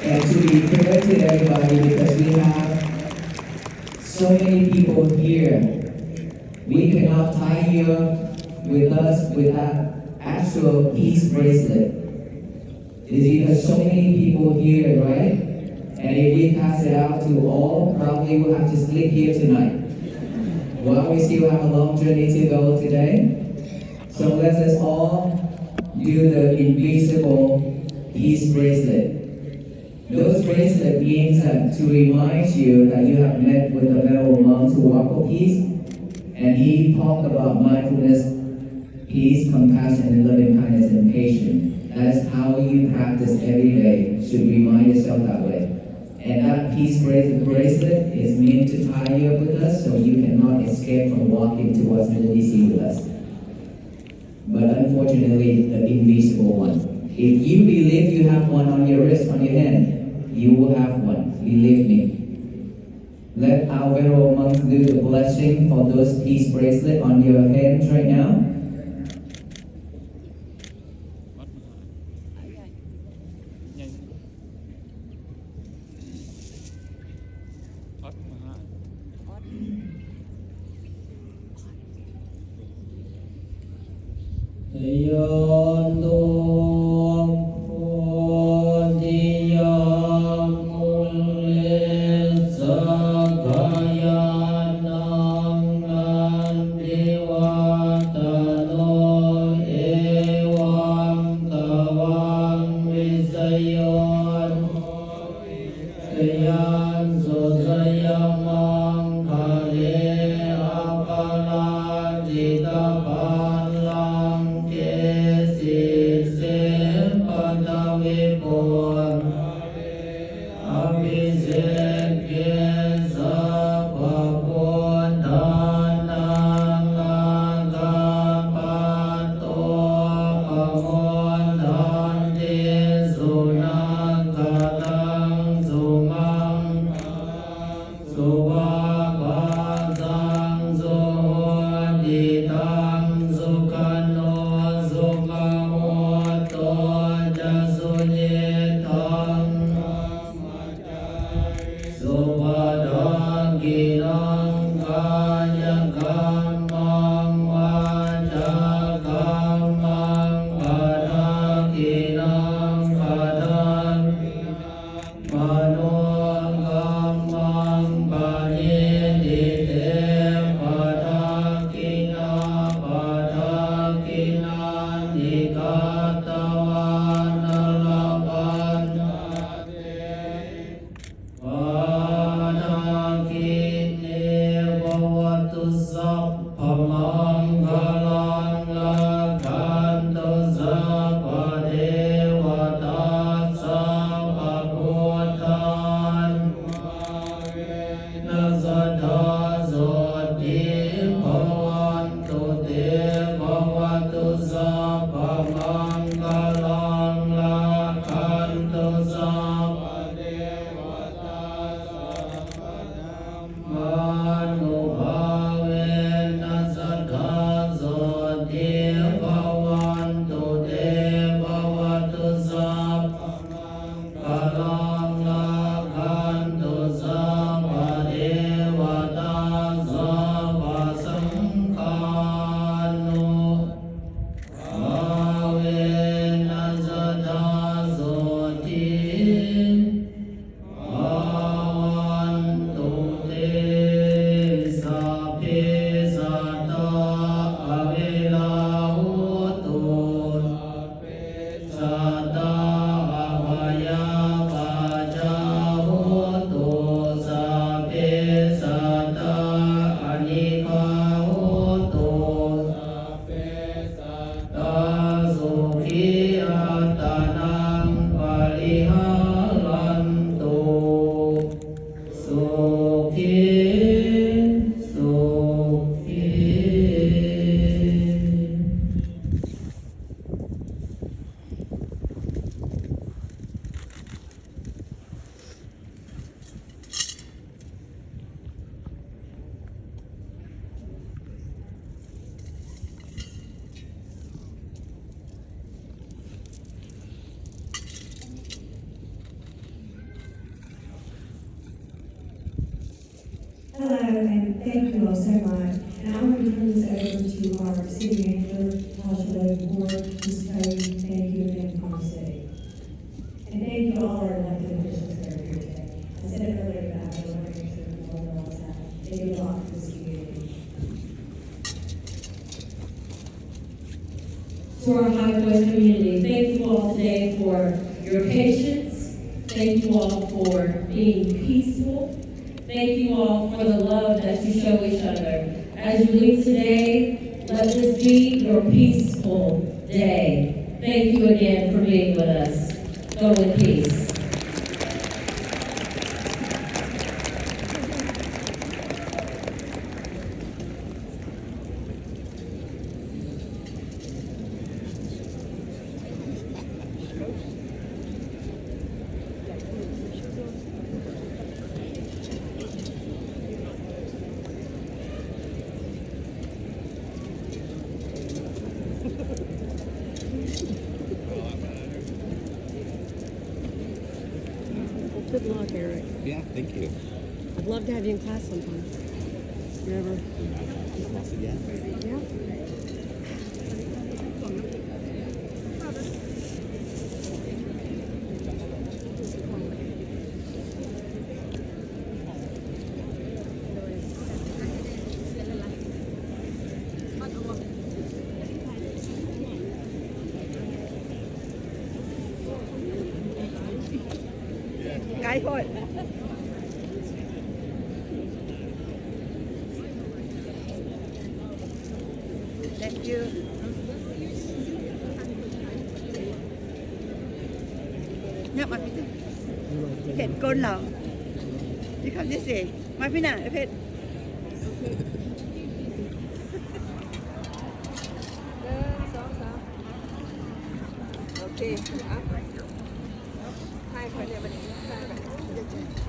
And to be fair to everybody, because we have so many people here, we cannot tie you up with us with that actual peace bracelet. It's because so many people here, right? And if we pass it out to all, probably we'll have to sleep here tonight. While we still have a long journey to go today. So let us all do the invisible peace bracelet. Those bracelets means that to remind you that you have met with the Venerable monks who walk for peace, and he talked about mindfulness, peace, compassion, and loving kindness and patience. That is how you practice every day. Should remind yourself that way. And that peace bracelet is meant to tie you up with us so you cannot escape from walking towards the DC with us. But unfortunately, the invisible one. If you believe you have one on your wrist, on your hand, you will have one. Believe me. Let our Venerable monks do the blessing for those peace bracelets on your hands right now. เคโอเค Hello, and thank you all so much. And I'm going to turn this over to our city manager, Tasha Davenport, Ms. Cody. Thank you again from our city. And thank you all our elected officials that are here today. I said it earlier, but I want to make sure you all realize that they do a lot for this community. To our High Voice community, thank you all today for your patience. Thank you all for being peaceful. Thank you all for the love that you show each other. As you leave today, let this be your peaceful day. Thank you again for being with us. Go in peace. Good luck, Eric. Yeah, thank you. I'd love to have you in class sometime. You ever? Yeah. Cái thôi. Thank you. เนี่ยมาพี่เผ็ดก้นเหรอที่คำที่สี่มาพี่น่ะเผ็ดโอเคอ่ะให้คนเดียวมันได้แบบ